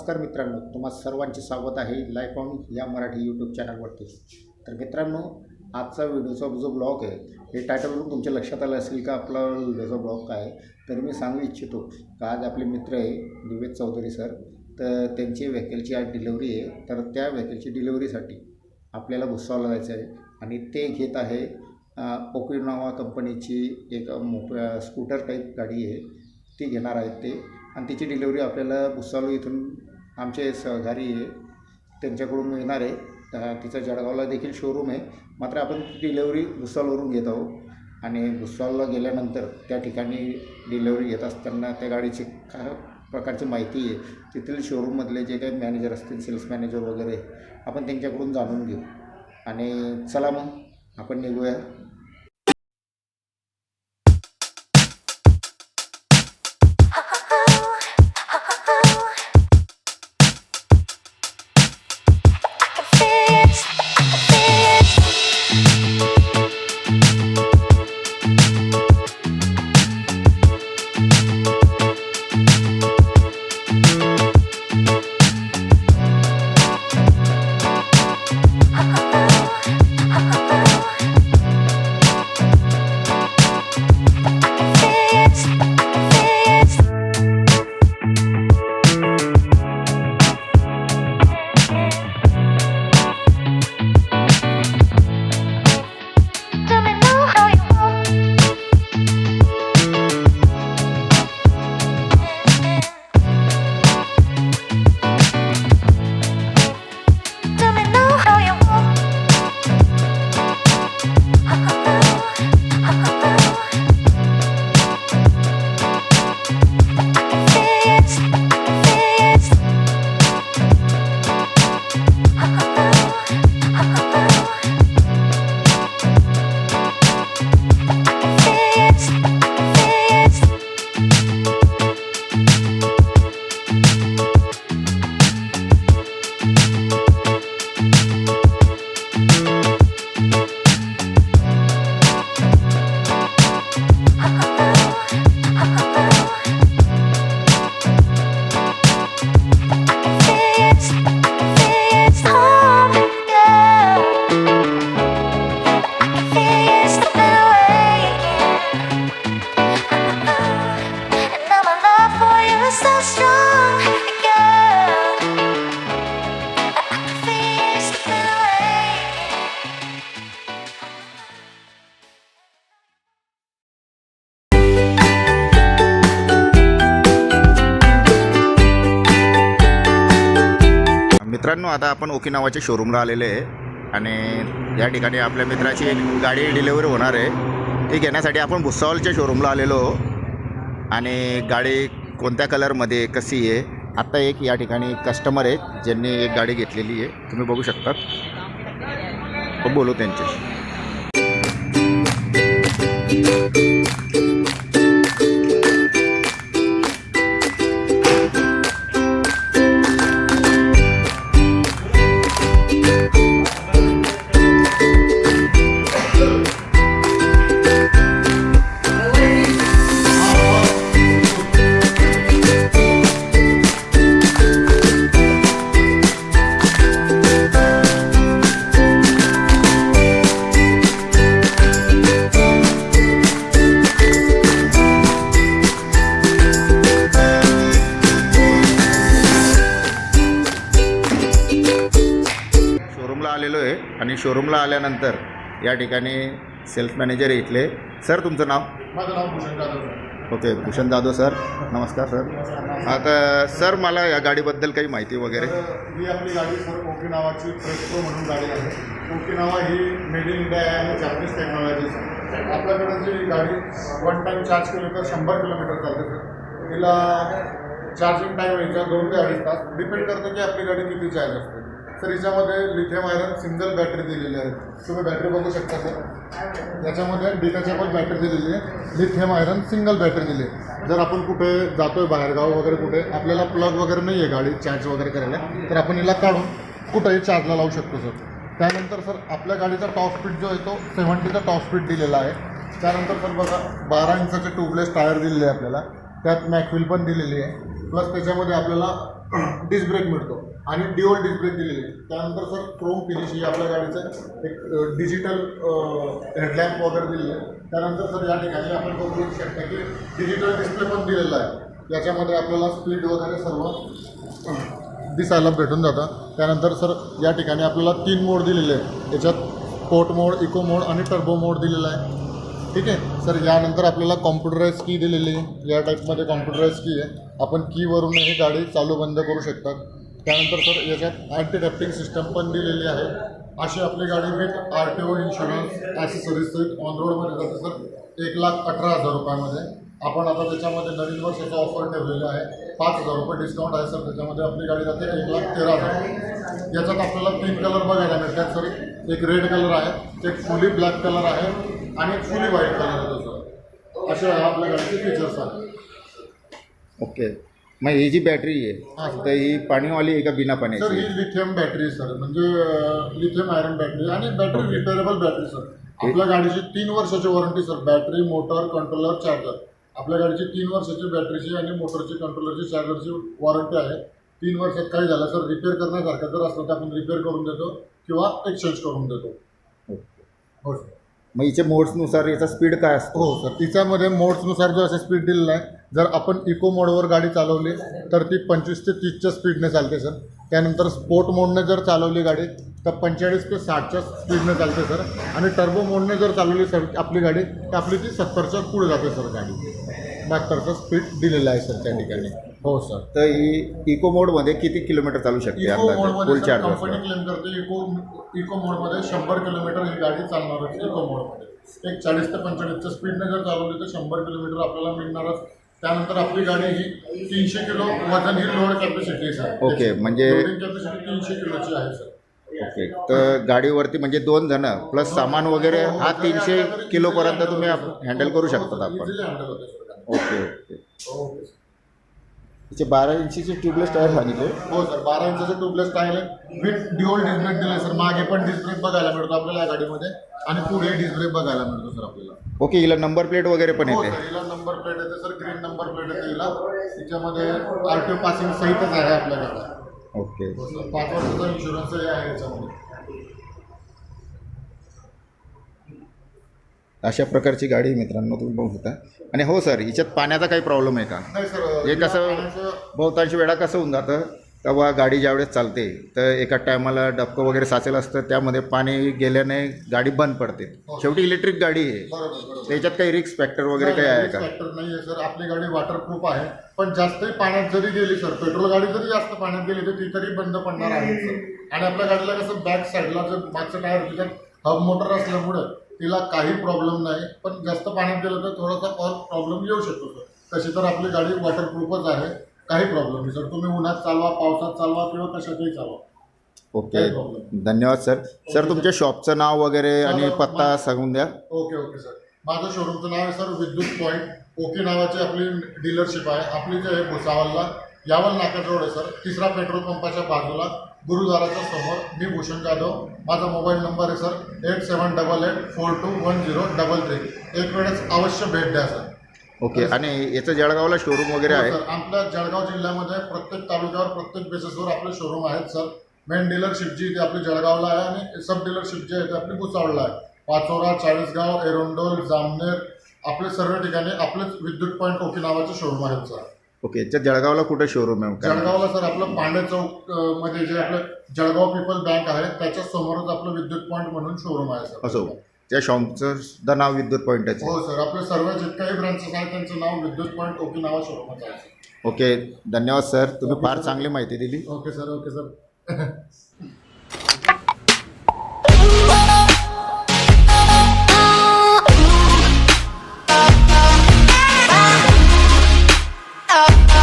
नमस्कार मित्रांनो, तुम्हा सर्वांचे स्वागत आहे लाईफ ऑन या मराठी यूट्यूब चॅनलवरती। तर मित्रांनो, आजचा व्हिडिओचा जो ब्लॉग आहे हे टायटलवरून तुमच्या लक्षात आलं असेल का आपला व्हिडिओचा ब्लॉग काय आहे। तर मी सांगू इच्छितो का आज आपले मित्र आहे दिवेश चौधरी सर, तर त्यांची व्हेकलची आज डिलिव्हरी आहे। तर त्या व्हेकलची डिलिव्हरीसाठी आपल्याला भुसावळला जायचं आहे आणि ते घेत आहे ओकिनावा कंपनीची एक स्कूटर टाईप गाडी आहे, ती घेणार आहेत ते। आणि तिची डिलिव्हरी आपल्याला भुसावळ इथून आमचे सहकारी आहे त्यांच्याकडून मिळणार आहे। तिचं जळगावला देखील शोरूम आहे, मात्र आपण डिलिव्हरी भुसावळवरून घेत आहोत। आणि भुसावळला गेल्यानंतर त्या ठिकाणी डिलिव्हरी घेत असताना त्या गाडीची काय प्रकारची माहिती आहे, तेथील शोरूममधले जे काही मॅनेजर असतील, सेल्स मॅनेजर वगैरे, आपण त्यांच्याकडून जाणून घेऊ। आणि चला मग आपण निघूया। मित्रांनो, आता आपण ओकिनावाच्या शोरूमला आलेले आहे आणि या ठिकाणी आपल्या मित्राची एक गाडी डिलिव्हरी होणार आहे। ती घेण्यासाठी आपण भुसावळच्या शोरूमला आलेलो आणि गाडी कोणत्या कलरमध्ये कशी आहे। आत्ता एक या ठिकाणी कस्टमर आहेत ज्यांनी एक गाडी घेतलेली आहे, तुम्ही बघू शकता। बोलू त्यांच्याशी। आलेलो आहे आणि शोरूमला आल्यानंतर या ठिकाणी सेल्स मॅनेजर इथले। सर, तुमचं नाव? माझं नाव भूषण जाधव। ओके, भूषण जाधव सर, नमस्कार सर। आता सर, मला या गाडीबद्दल काही माहिती वगैरे। ही आपली गाडी सर ओकिनावाची प्रेस्टो म्हणून गाडी आहे। Okinawa he made in India आहे आणि जापनीज टेक्नॉलॉजी। आपल्याकडे जी गाडी वन टाईम चार्ज केली तर 100 किलोमीटर चालते सर। तिला चार्जिंग टाईम यायचा 2 ते 2.5 तास, डिपेंड करतं की आपली गाडी किती चार्ज असते। सर, याच्यामध्ये लिथियम आयरन सिंगल बॅटरी दिलेली आहे, तुम्ही बॅटरी बघू शकता सर। याच्यामध्ये डिटॅचेबल बॅटरी दिलेली आहे, लिथियम आयरन सिंगल बॅटरी दिली आहे। जर आपण कुठे जातोय बाहेरगाव वगैरे, कुठे आपल्याला प्लग वगैरे नाही आहे गाडी चार्ज वगैरे करायला, तर आपण याला काढून कुठेही चार्जला लावू शकतो सर। त्यानंतर सर आपल्या गाडीचा टॉप स्पीड जो आहे तो 70चा टॉप स्पीड दिलेला आहे। त्यानंतर सर बघा 12 इंचाचे ट्यूबलेस टायर दिलेले आहे आपल्याला, त्यात मॅकव्हील पण दिलेली आहे, प्लस त्याच्यामध्ये आपल्याला डिस्क ब्रेक मिळतो आणि ड्युअल डिस्क ब्रेक दिलेली आहे. त्यानंतर सर क्रोम फिनिश ही आपल्या गाडीचं एक डिजिटल हेडलॅम्प वगैरे दिलेलं आहे. त्यानंतर सर या ठिकाणी आपण बघू शकता की डिजिटल डिस्प्ले पण दिलेला आहे. याच्यामध्ये आपल्याला स्पीड वगैरे सर्व दिसायला भेटून जातं. त्यानंतर सर या ठिकाणी आपल्याला 3 मोड दिलेले आहेत. याच्यात स्पोर्ट मोड, इको मोड आणि टर्बो मोड दिलेला आहे. ठीक आहे सर. यानंतर आपल्याला कॉम्प्युटराइज की दिलेली आहे. या टाईपमध्ये कॉम्प्युटराइज की आहे. आपण कीवरूनही गाडी चालू बंद करू शकतात. त्यानंतर सर याच्यात अँटी डॅम्पिंग सिस्टम पण दिलेली आहे. अशी आपली गाडी विथ RTO इन्शुरन्स ॲसेसरीज सहित ऑन रोडमध्ये जाते सर 1,18,000 रुपयामध्ये. आपण आता त्याच्यामध्ये नवीन वर्षाचा ऑफर ठेवलेला आहे. 5,000 रुपये डिस्काउंट आहे सर. त्याच्यामध्ये आपली गाडी जाते 1,13,000. याच्यात आपल्याला 3 कलर बघायला मिळतात सर. एक रेड कलर आहे, एक फुली ब्लॅक कलर आहे आणि एक फुली व्हाईट कलर आहे सर. असे आपल्या गाडीचे फीचर्स आहेत. ओके. मग ही जी बॅटरी हां आहे सर. तर ही पाणीवाली आहे का बिना सर पाण्याची? ही लिथियम बॅटरी सर, म्हणजे लिथियम आयरन बॅटरी आणि बॅटरी रिपेअरेबल बॅटरी सर. आपल्या गाडीची 3 वर्षाची warranty sir. Battery, motor, controller, charger. आपल्या गाडीची 3 वर्षाची बॅटरीची आणि मोटरची, कंट्रोलरची, चार्जरची वॉरंटी आहे. 3 वर्षात काही झालं सर रिपेअर करण्यासारखं जर असलं तर आपण रिपेअर करून देतो किंवा एक्सचेंज करून देतो. हो सर. मग हिच्या मोड्सनुसार याचा स्पीड काय असतो? हो सर. तिच्यामध्ये मोड्सनुसार जो असं स्पीड दिलेला आहे. जर आपण इको मोडवर गाडी चालवली तर ती 25 ते 30च्या स्पीडने चालते सर. त्यानंतर स्पोर्ट मोडने जर चालवली गाडी तर 45 ते 60च्या स्पीडने चालते सर. आणि टर्बो मोडने जर चालवली सर आपली गाडी तर आपली ती 70च्या पुढे जाते सर गाडी. 72चा स्पीड दिलेला आहे सर त्या ठिकाणी. हो सर. तर ही इको मोडमध्ये किती किलोमीटर चालू शकते इको अंदाजे मोडमध्ये फुल सर चार्ज कंपनी क्लेम करते इको मोडमध्ये 100 किलोमीटर ही गाडी चालणारच. इको मोडमध्ये एक 40 ते 45च्या स्पीडने जर चालवली तर 100 किलोमीटर आपल्याला मिळणारच. त्यानंतर आपली गाडी ही 300 किलो वजन ही लोड कॅपॅसिटी आहे सर. ओके, म्हणजे लोडिंग कॅपॅसिटी 300 किलोची आहे सर. ओके. तर गाडीवरती म्हणजे 2 जण प्लस सामान वगैरे हा 300 किलोपर्यंत तुम्ही हँडल करू शकतात आपण. इझिली हँडल होते सर गाडी. Okay okay. Okay sir. तिचे 12 इंचीचे ट्यूबलेस टायर सांगितले. हो सर. 12 इंचाचे ट्यूबलेस टायर आहे विथ ड्युअल डिस्क ब्रेक दिले सर. मागे पण डिस्क ब्रेक बघायला मिळतो आपल्याला या गाडीमध्ये आणि पुढे डिस्क ब्रेक बघायला मिळतो सर आपल्याला. ओके. हिला नंबर प्लेट वगैरे पण हो येते? सर. हिला नंबर प्लेट येते सर. ग्रीन नंबर प्लेट येते हिला. तिच्यामध्ये RTO पासिंग सहितच आहे आपल्याकडे. ओके. हो सर. 5 वर्षाचा इन्शुरन्सही आहे याच्यामध्ये. अशा प्रकारची गाडी मित्रांनो तुम्ही बघू शकता. आणि हो सर, हिच्यात पाण्याचा काही प्रॉब्लेम आहे का? नाही सर. हे कसं पाण्याचं- बहुतांश वेळा कसं होऊन जातं तेव्हा गाडी ज्यावेळेस चालते तर एका टायमाला डबकं वगैरे साचेलं असतं, त्यामध्ये पाणी गेल्याने गाडी बंद पडते. शेवटी इलेक्ट्रिक गाडी आहे, बरोबर. त्याच्यात काही रिस्क फॅक्टर वगैरे काही आहे का? फॅक्टर नाही आहे सर. आपली गाडी वॉटरप्रूफ आहे. पण जास्तही पाण्यात जरी गेली सर, पेट्रोल गाडी जरी जास्त पाण्यात गेली तर ती तरी बंद पडणार आहे सर. आणि आपल्या गाडीला कसं बॅक साईडला जर मागचं टायर तिच्यात हब मोटर असल्यामुळे तिला काही प्रॉब्लेम नाही. पण जास्त पाण्यात गेलं तर थोडासा प्रॉब्लेम येऊ शकतो सर. तशी तर आपली गाडी वॉटरप्रूफच आहे. काही प्रॉब्लेम नाही सर. तुम्ही उन्हात चालवा, पावसात चालवा किंवा कशातही चालवा. ओके. धन्यवाद सर. सर तुमच्या शॉपचं नाव वगैरे आणि पत्ता सांगून द्या. Okay sir. माझं शोरूमचं नाव आहे सर विद्युत पॉईंट ओके नावाची आपली डीलरशिप आहे. आपली जे आहे भुसावलला यावल नाक्याजवळ आहे सर. 3रा पेट्रोल पंपाच्या बाजूला गुरुद्वाराच्या समोर. मी भूषण जाधव. माझा मोबाईल नंबर आहे सर 8788421033. एक वेळेस अवश्य भेट द्या सर. ओके. आणि याचं जळगावला शोरूम वगैरे आहे? सर आपल्या जळगाव जिल्ह्यामध्ये प्रत्येक तालुक्यावर प्रत्येक बेसिसवर आपले शोरूम आहेत सर. मेन डीलरशिप जी ती आपली जळगावला आहे आणि सब डीलरशिप जी आहे ती आपली भुसावळला आहे. पाचोरा, चाळीसगाव, एरोंडोल, जामनेर आपले सर्व ठिकाणी आपलेच विद्युत पॉईंट ओके नावाचे शोरूम आहेत सर. ओके. त्या जळगावला कुठे शोरूम आहे? जळगावला सर आपलं पांडे चौक मध्ये जे आपलं जळगाव पीपल बँक आहे त्याच्या समोरच आपलं विद्युत पॉईंट म्हणून शोरूम आहे सर. असो. त्या शॉपचं सुद्धा नाव विद्युत पॉईंटच आहे? हो सर. आपले सर्व जितकाही ब्रांचेस आहेत त्यांचं नाव विद्युत पॉईंट ओके नावा शोरूमच आहे. ओके. धन्यवाद सर, तुम्ही फार चांगली माहिती दिली. Okay sir.